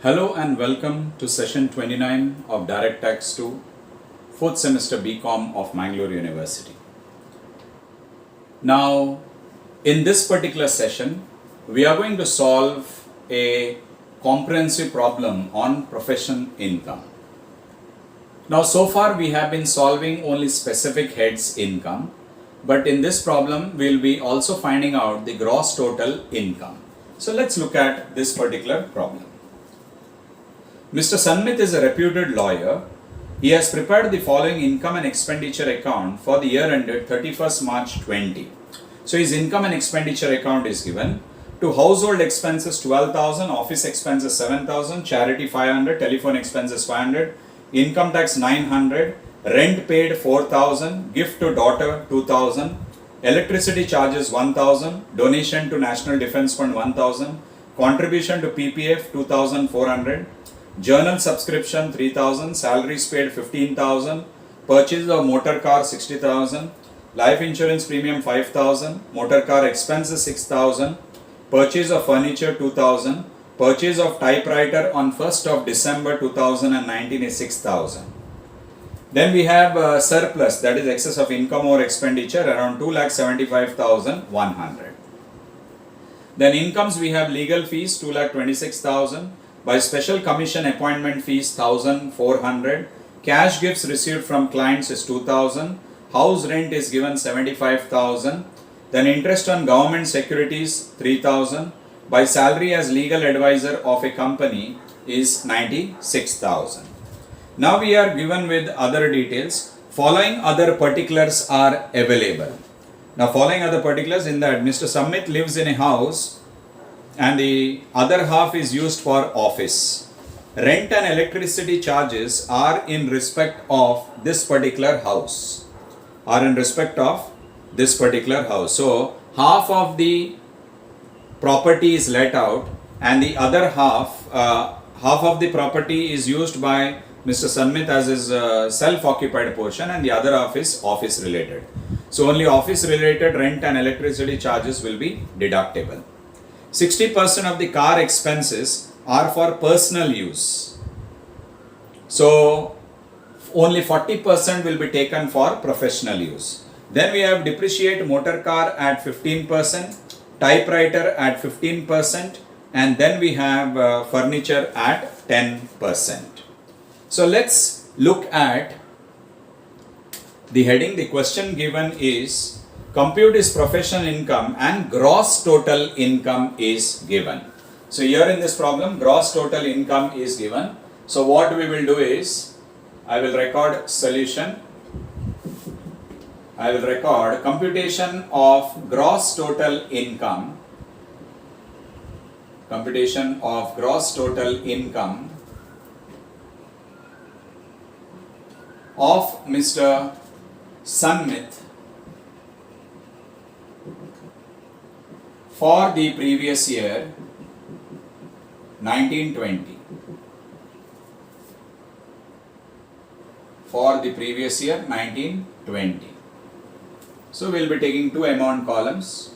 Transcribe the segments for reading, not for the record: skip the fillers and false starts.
Hello and welcome to session 29 of Direct Tax 2, 4th semester BCom of Mangalore University. Now, in this particular session, we are going to solve a comprehensive problem on profession income. Now, so far we have been solving only specific heads income, but in this problem, we will be also finding out the gross total income. So, let's look at this particular problem. Mr. Sanmit is a reputed lawyer. He has prepared the following income and expenditure account for the year ended 31st March 20. So his income and expenditure account is given. To household expenses 12,000, office expenses 7,000, charity 500, telephone expenses 500, income tax 900, rent paid 4,000, gift to daughter 2,000, electricity charges 1,000, donation to National Defence Fund 1,000, contribution to PPF 2,400, journal subscription 3,000, salaries paid 15,000, purchase of motor car 60,000, life insurance premium 5,000, motor car expenses 6,000, purchase of furniture 2,000, purchase of typewriter on 1st of December 2019 is 6,000. Then we have surplus, that is excess of income or expenditure, around 2,75,100. Then incomes, we have legal fees 2,26,000. By special commission appointment fees 1,400, cash gifts received from clients is 2,000, house rent is given 75,000, then interest on government securities 3,000, by salary as legal advisor of a company is 96,000. Now we are given with other details. Following other particulars are available. Now following other particulars in that Mr. Samit lives in a house and the other half is used for office. Rent and electricity charges are in respect of this particular house. So half of the property is let out and the other half of the property is used by Mr. Sanmit as his self-occupied portion, and the other half is office related. So only office related rent and electricity charges will be deductible. 60% of the car expenses are for personal use. So only 40% will be taken for professional use. Then we have depreciate motor car at 15%, typewriter at 15%, and then we have furniture at 10%. So let's look at the heading. The question given is compute his professional income and gross total income is given. So here in this problem, gross total income is given. So what we will do is, I will record solution. I will record computation of gross total income. Computation of gross total income of Mr. Sanmit for the previous year 1920. For the previous year 1920. So we will be taking two amount columns.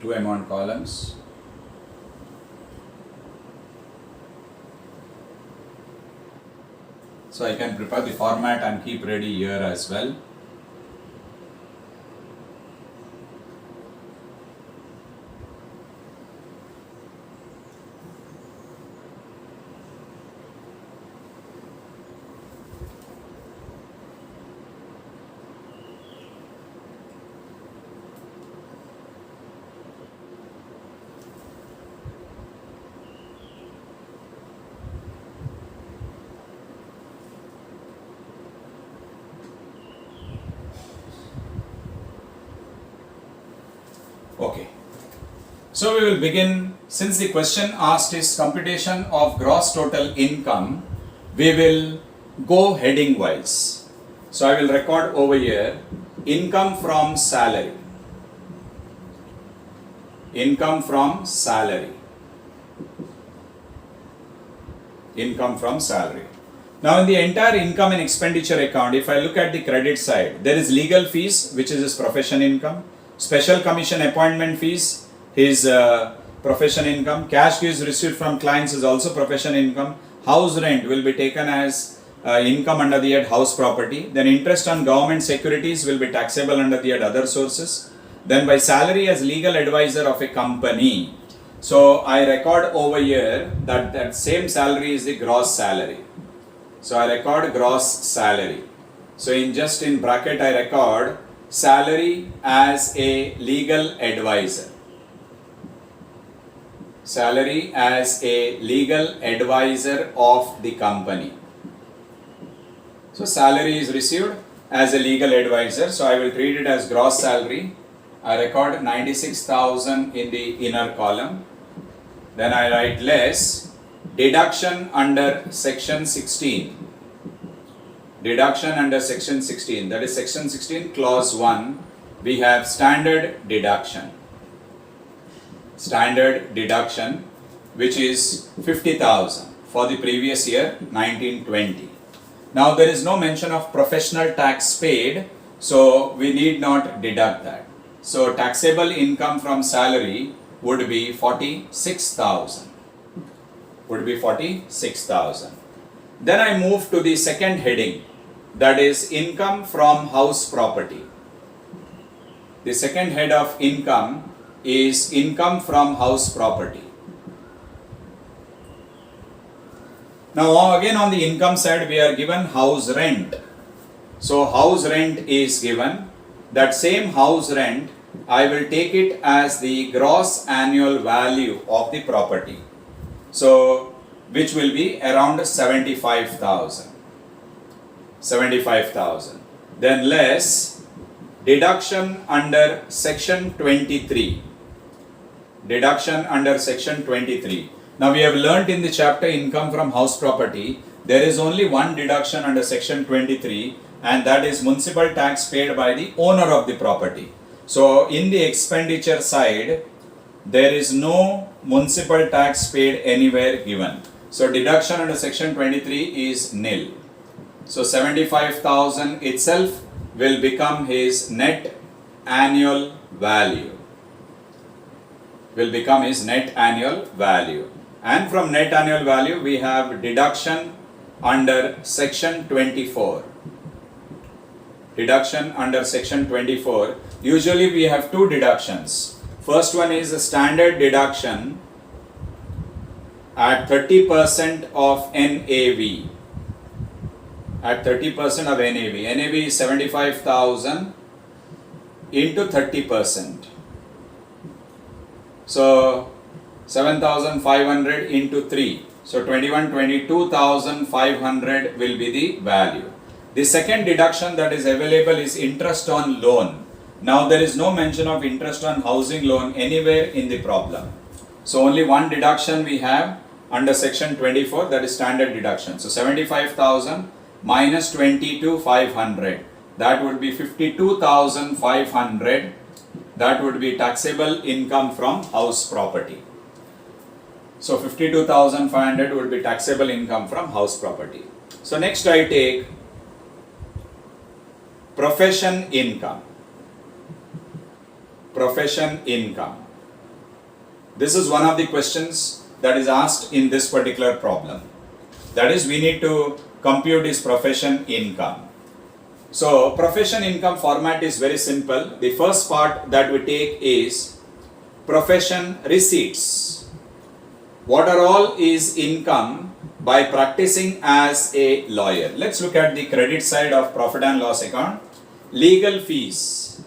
Two amount columns. So I can prepare the format and keep ready here as well. Okay, so we will begin. Since the question asked is computation of gross total income, we will go heading wise. So I will record over here income from salary. Income from salary. Income from salary. Now in the entire income and expenditure account, if I look at the credit side, there is legal fees, which is his profession income, special commission appointment fees, his profession income, cash gives received from clients is also profession income, house rent will be taken as income under the head house property, then interest on government securities will be taxable under the head other sources, then by salary as legal advisor of a company. So I record over here that same salary is the gross salary. So I record gross salary. So in bracket I record salary as a legal advisor. Salary as a legal advisor of the company. So salary is received as a legal advisor. So I will treat it as gross salary. I record 96,000 in the inner column. Then I write less deduction under section 16. Deduction under section 16, that is section 16 clause 1, we have standard deduction. Standard deduction, which is 50,000 for the previous year 1920. Now there is no mention of professional tax paid, so we need not deduct that. So taxable income from salary would be 46,000. Would be 46,000. Then I move to the second heading, that is income from house property. The second head of income is income from house property. Now again on the income side we are given house rent. So house rent is given. That same house rent I will take it as the gross annual value of the property. So which will be around 75,000. 75,000. Then less deduction under section 23. Deduction under section 23. Now we have learnt in the chapter income from house property, there is only one deduction under section 23, and that is municipal tax paid by the owner of the property. So in the expenditure side, there is no municipal tax paid anywhere given. So deduction under section 23 is nil. So 75,000 itself will become his net annual value. Will become his net annual value. And from net annual value we have deduction under section 24. Deduction under section 24. Usually we have two deductions. First one is a standard deduction at 30% of NAV. At 30% of NAV. NAV is 75,000 into 30%. So 7,500 into 3. So 22,500 will be the value. The second deduction that is available is interest on loan. Now there is no mention of interest on housing loan anywhere in the problem. So only one deduction we have under section 24, that is standard deduction. So 75,000 minus 22,500, that would be 52,500. That would be taxable income from house property. So 52,500 would be taxable income from house property. So next I take profession income. Profession income. This is one of the questions that is asked in this particular problem. That is, we need to compute his profession income. So profession income format is very simple. The first part that we take is profession receipts. What are all is income by practicing as a lawyer? Let's look at the credit side of profit and loss account. Legal fees.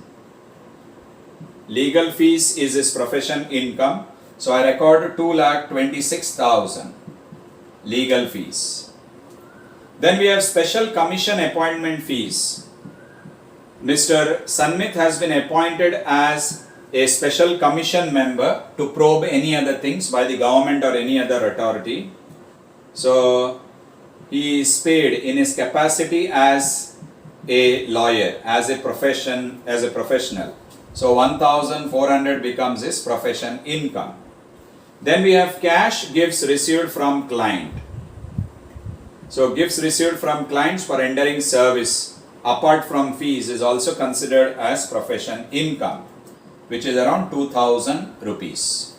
Legal fees is his profession income. So I record 2,26,000 legal fees. Then we have special commission appointment fees. Mr. Sanmit has been appointed as a special commission member to probe any other things by the government or any other authority. So he is paid in his capacity as a lawyer, as a professional. So 1,400 becomes his profession income. Then we have cash gifts received from client. So gifts received from clients for rendering service apart from fees is also considered as profession income, which is around 2000 rupees.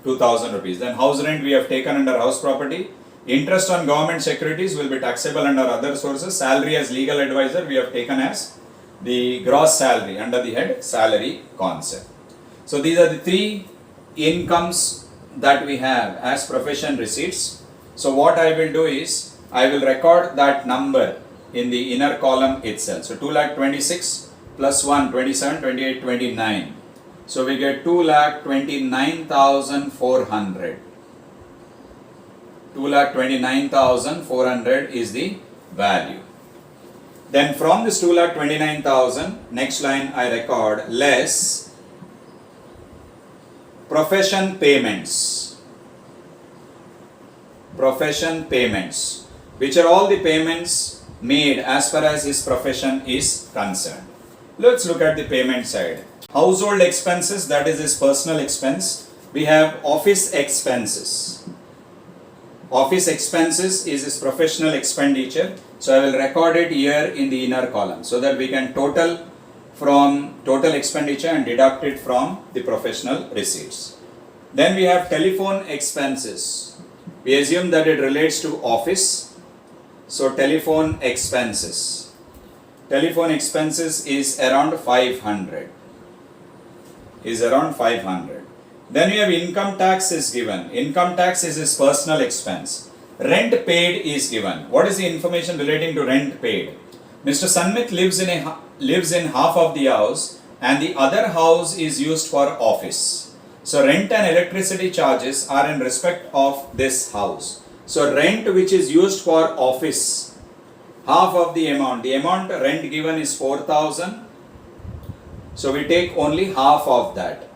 2000 rupees. Then house rent we have taken under house property. Interest on government securities will be taxable under other sources. Salary as legal advisor we have taken as the gross salary under the head salary concept. So these are the three incomes that we have as profession receipts. So what I will do is I will record that number in the inner column itself. So 2,26,000 plus 1, 27, 28, 29. So we get 2,29,400. 2,29,400 is the value. Then from this 2,29,000, next line I record less profession payments. Profession payments, which are all the payments made as far as his profession is concerned. Let's look at the payment side. Household expenses, that is his personal expense. We have office expenses. Office expenses is his professional expenditure. So I will record it here in the inner column so that we can total from total expenditure and deduct it from the professional receipts. Then we have telephone expenses. We assume that it relates to office. So telephone expenses. Telephone expenses is around 500. Then we have income tax is given. Income tax is his personal expense. Rent paid is given. What is the information relating to rent paid? Mr. Sanmit lives in half of the house and the other house is used for office. So rent and electricity charges are in respect of this house. So rent which is used for office, half of the amount rent given is 4,000. So we take only half of that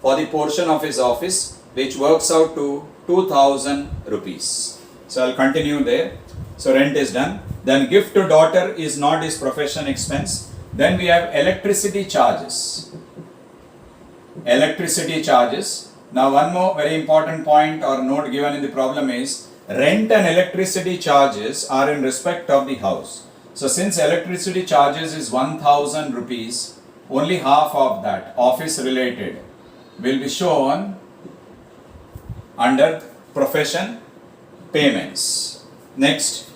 for the portion of his office, which works out to 2,000 rupees. So I'll continue there. So rent is done. Then gift to daughter is not his profession expense. Then we have electricity charges. Electricity charges. Now one more very important point or note given in the problem is rent and electricity charges are in respect of the house. So since electricity charges is 1,000 rupees, only half of that office related will be shown under profession payments. Next,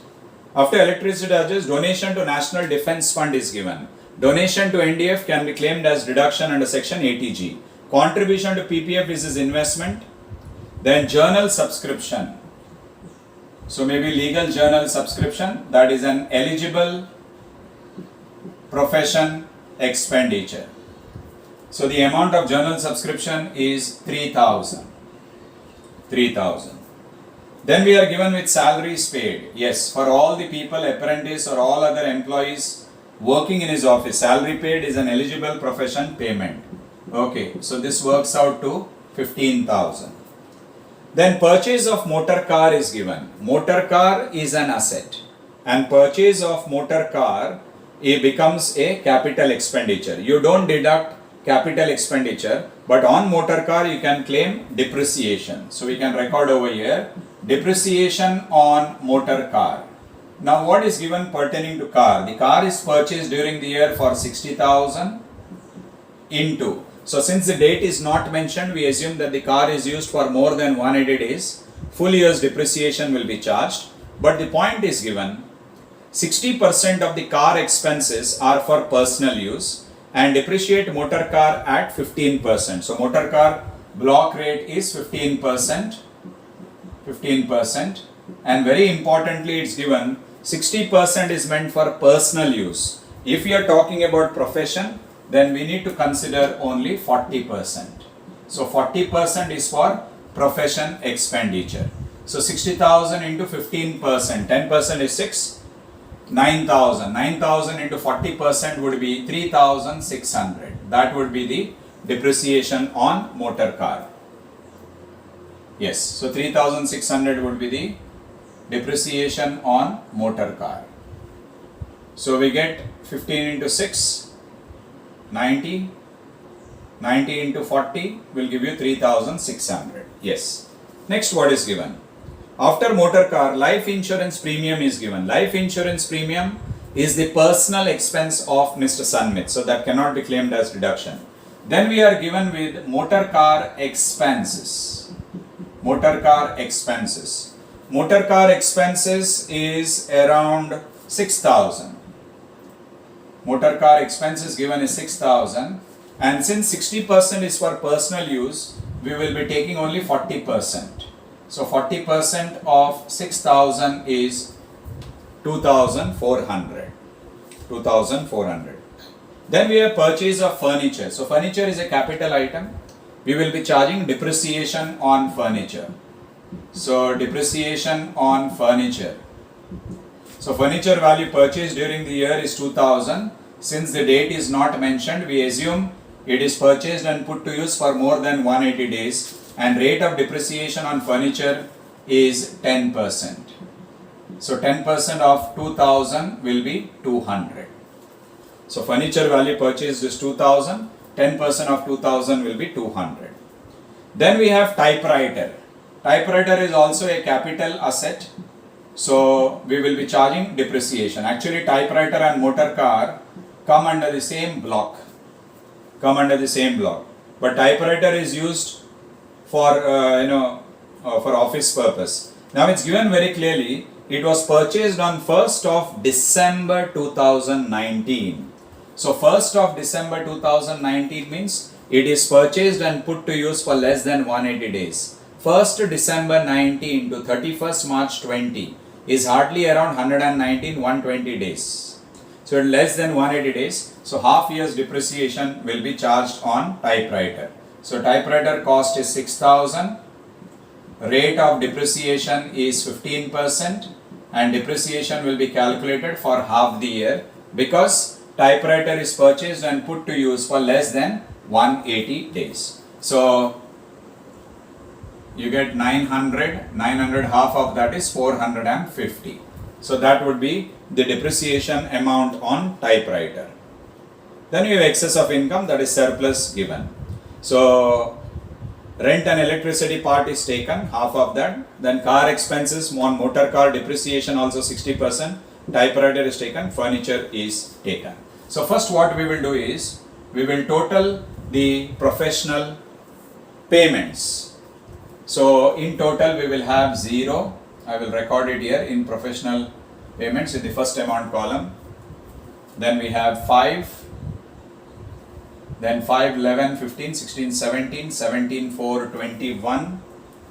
after electricity charges, donation to National Defence Fund is given. Donation to NDF can be claimed as deduction under section 80G. Contribution to PPF is his investment. Then journal subscription. So maybe legal journal subscription, that is an eligible profession expenditure. So the amount of journal subscription is 3,000. Then we are given with salaries paid. Yes, for all the people, apprentice or all other employees working in his office, salary paid is an eligible profession payment. Okay, so this works out to 15,000. Then purchase of motor car is given. Motor car is an asset and purchase of motor car, it becomes a capital expenditure. You don't deduct capital expenditure, but on motor car you can claim depreciation. So we can record over here depreciation on motor car. Now what is given pertaining to car? The car is purchased during the year for 60,000 into. So since the date is not mentioned, we assume that the car is used for more than 180 days. Full year's depreciation will be charged. But the point is given, 60% of the car expenses are for personal use and depreciate motor car at 15%. So motor car block rate is 15%. And very importantly, it's given 60% is meant for personal use. If we are talking about profession, then we need to consider only 40%. So 40% is for profession expenditure. So 60,000 into 15%, 10% is 6, 9,000. 9,000 into 40% would be 3,600. That would be the depreciation on motor car. Yes, so 3,600 would be the depreciation on motor car. So we get 15 into 6, 90. 90 into 40 will give you 3,600. Yes. Next, what is given? After motor car, life insurance premium is given. Life insurance premium is the personal expense of Mr. Sunmit, so that cannot be claimed as deduction. Then we are given with motor car expenses. Motor car expenses. Motor car expenses is around 6,000. Motor car expenses given is 6,000, and since 60% is for personal use, we will be taking only 40%. So 40% of 6,000 is 2,400. 2,400. Then we have purchase of furniture. So furniture is a capital item. We will be charging depreciation on furniture. So depreciation on furniture. So furniture value purchased during the year is 2,000. Since the date is not mentioned, we assume it is purchased and put to use for more than 180 days, and rate of depreciation on furniture is 10%. So 10% of 2,000 will be 200. So furniture value purchased is 2,000, 10% of 2,000 will be 200. Then we have typewriter. Typewriter is also a capital asset. So we will be charging depreciation. Actually, typewriter and motor car come under the same block. But typewriter is used for for office purpose. Now it's given very clearly. It was purchased on 1st of December 2019. So 1st of December 2019 means it is purchased and put to use for less than 180 days. 1st December 19 to 31st March 20 is hardly around 120 days. So less than 180 days. So half year's depreciation will be charged on typewriter. So typewriter cost is 6,000. Rate of depreciation is 15%, and depreciation will be calculated for half the year because typewriter is purchased and put to use for less than 180 days. So you get 900, half of that is 450. So that would be the depreciation amount on typewriter. Then you have excess of income, that is surplus given. So rent and electricity part is taken, half of that. Then car expenses on motor car depreciation also 60%. Typewriter is taken, furniture is taken. So first what we will do is, we will total the professional payments. So in total we will have 0. I will record it here in professional payments in the first amount column. Then we have 5. Then 5, 11, 15, 16, 17, 17, 4, 21,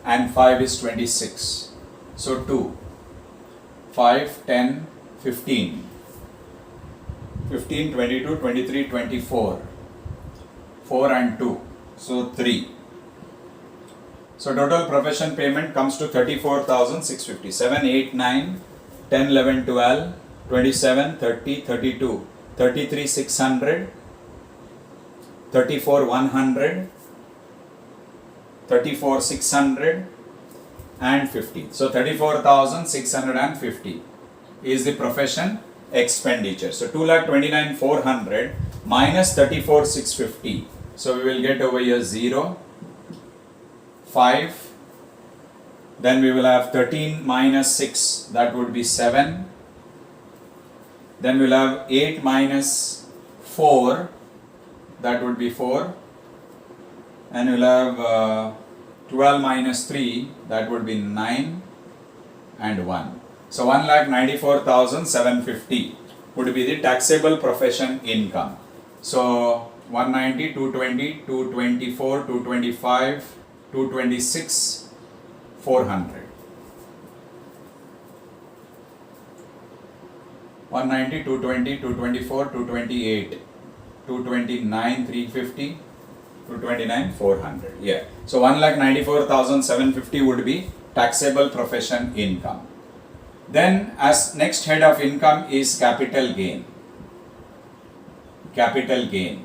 and 5 is 26. So 2, 5, 10, 15, 15, 22, 23, 24, 4 and 2, so 3. So total profession payment comes to 34,650. 7, 8, 9, 10, 11, 12, 27, 30, 32, 33, 600, 34, 100, 34, 600 and 50. So 34,650 is the profession expenditure. So 2,29,400 minus 34,650. So we will get over here 0, 5, then we will have 13 minus 6, that would be 7, then we will have 8 minus 4, that would be 4, and we will have 12 minus 3, that would be 9 and 1. So 1,94,750 would be the taxable profession income. So 190, 220, 224, 225, 226, 400. 190, 220, 224, 228, 229, 350, 229, 400. Yeah. So 1,94,750 would be taxable profession income. Then as next head of income is capital gain. Capital gain.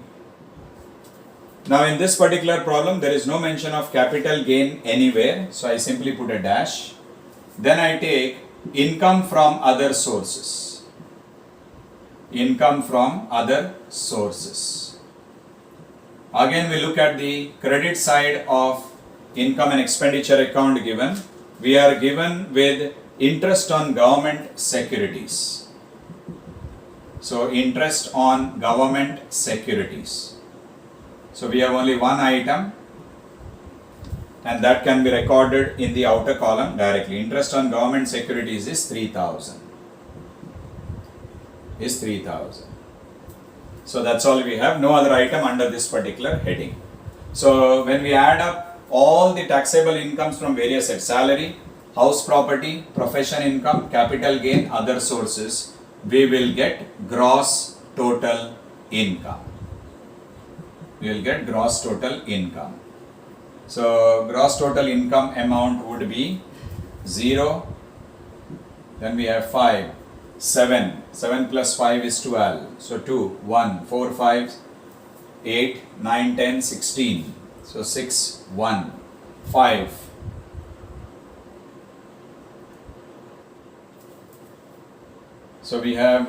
Now in this particular problem there is no mention of capital gain anywhere, so I simply put a dash. Then I take income from other sources. Income from other sources. Again we look at the credit side of income and expenditure account given. we are given with interest on government securities. So interest on government securities. So we have only one item, and that can be recorded in the outer column directly. Interest on government securities is 3,000. So that's all we have. No other item under this particular heading. So when we add up all the taxable incomes from various sets, salary, house property, profession income, capital gain, other sources, we will get gross total income. So gross total income amount would be 0. Then we have 5, 7. 7 plus 5 is 12. So 2, 1, 4, 5, 8, 9, 10, 16. So 6, 1, 5. So we have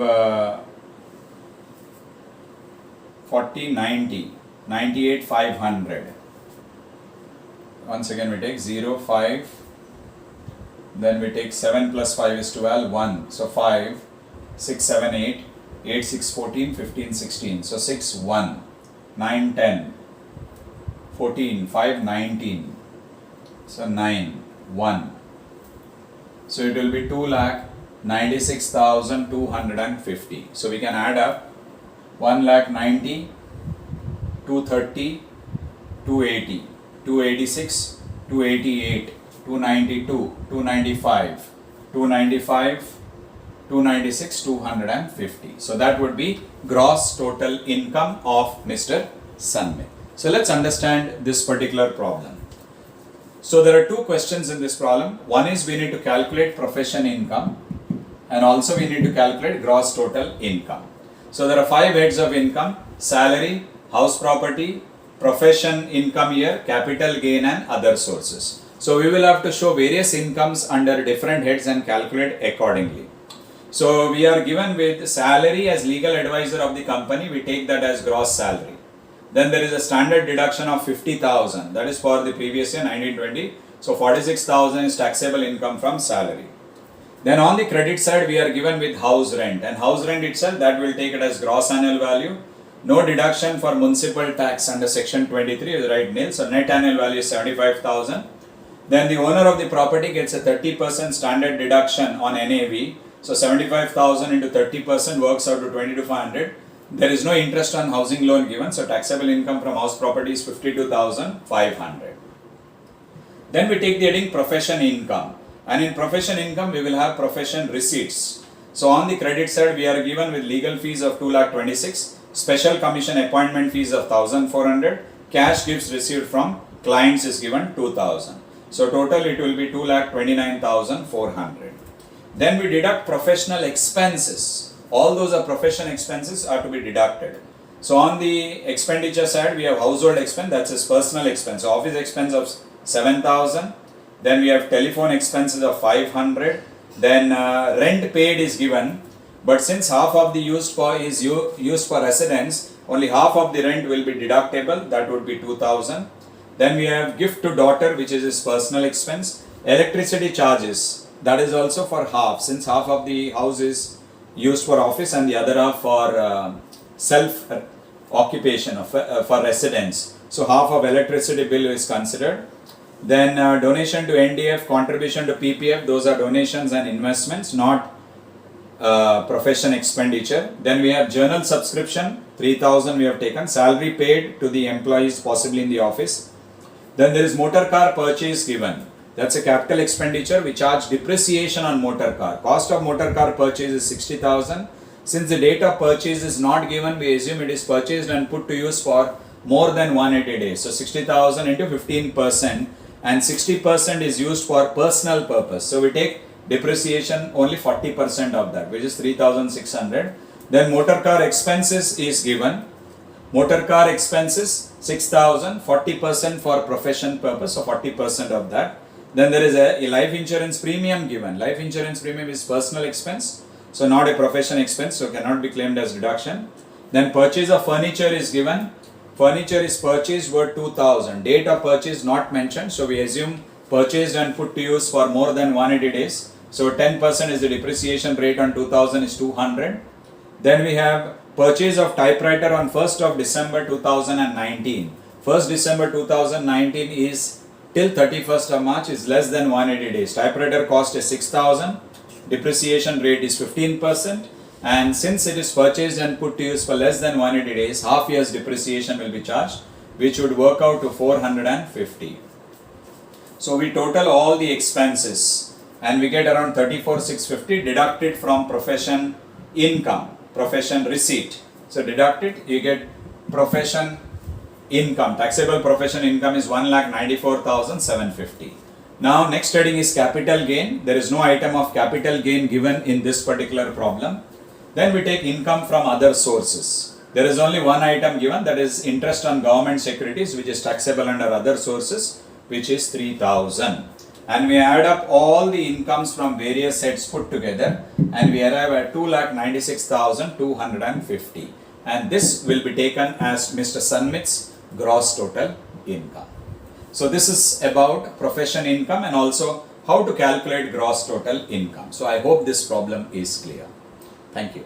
40, 90, 98, 500. Once again we take 0, 5. Then we take 7 plus 5 is 12, 1. So 5, 6, 7, 8, 8, 6, 14, 15, 16. So 6, 1, 9, 10, 14, 5, 19. So 9, 1. So it will be 2,96,250. So we can add up 1,90,000, 230, 280, 286, 288, 292, 295, 295, 296, 250. So that would be gross total income of Mr. Sanmit. So let's understand this particular problem. So there are two questions in this problem. One is we need to calculate profession income, and also we need to calculate gross total income. So there are 5 heads of income: salary, house property, profession income here, capital gain and other sources. So we will have to show various incomes under different heads and calculate accordingly. So we are given with salary as legal advisor of the company, we take that as gross salary. Then there is a standard deduction of 50,000, that is for the previous year 1920. So 46,000 is taxable income from salary. Then on the credit side we are given with house rent, and house rent itself, that will take it as gross annual value. No deduction for municipal tax under section 23 is right nil. So net annual value is 75,000. Then the owner of the property gets a 30% standard deduction on NAV. So 75,000 into 30% works out to 22,500. There is no interest on housing loan given. So taxable income from house property is 52,500. Then we take the heading profession income. And in profession income we will have profession receipts. So on the credit side we are given with legal fees of 2,26,000. Special commission appointment fees of 1,400. Cash gifts received from clients is given 2,000. So total it will be 2,29,400. Then we deduct professional expenses. All those are profession expenses are to be deducted. So on the expenditure side we have household expense, that's his personal expense. So office expense of 7,000. Then we have telephone expenses of 500. Then rent paid is given. But since half of the used for residence, only half of the rent will be deductible, that would be 2,000. Then we have gift to daughter, which is his personal expense. Electricity charges, that is also for half, since half of the house is used for office and the other half for self occupation for residence. So half of electricity bill is considered. Then donation to NDF, contribution to PPF, those are donations and investments, not profession expenditure. Then we have journal subscription, 3,000 we have taken. Salary paid to the employees possibly in the office. Then there is motor car purchase given. That's a capital expenditure. We charge depreciation on motor car. Cost of motor car purchase is 60,000. Since the date of purchase is not given, we assume it is purchased and put to use for more than 180 days. So 60,000 into 15%, and 60% is used for personal purpose. So we take depreciation only 40% of that, which is 3,600. Then motor car expenses is given. Motor car expenses 6,000, 40% for profession purpose, so 40% of that. Then there is a life insurance premium given. Life insurance premium is personal expense, so not a profession expense, so cannot be claimed as deduction. Then purchase of furniture is given. Furniture is purchased worth 2,000. Date of purchase not mentioned, so we assume purchased and put to use for more than 180 days. So 10% is the depreciation rate on 2000 is 200. Then we have purchase of typewriter on 1st of December 2019. 1st December 2019 is till 31st of March is less than 180 days. Typewriter cost is 6000. Depreciation rate is 15%. And since it is purchased and put to use for less than 180 days, half year's depreciation will be charged, which would work out to 450. So we total all the expenses and we get around 34,650 deducted from profession income, profession receipt. So deduct it, you get profession income. Taxable profession income is 1,94,750. Now next heading is capital gain. There is no item of capital gain given in this particular problem. Then we take income from other sources. There is only one item given, that is interest on government securities, which is taxable under other sources, which is 3,000. And we add up all the incomes from various sets put together and we arrive at 2,96,250. And this will be taken as Mr. Sanmit's gross total income. So this is about profession income and also how to calculate gross total income. So I hope this problem is clear. Thank you.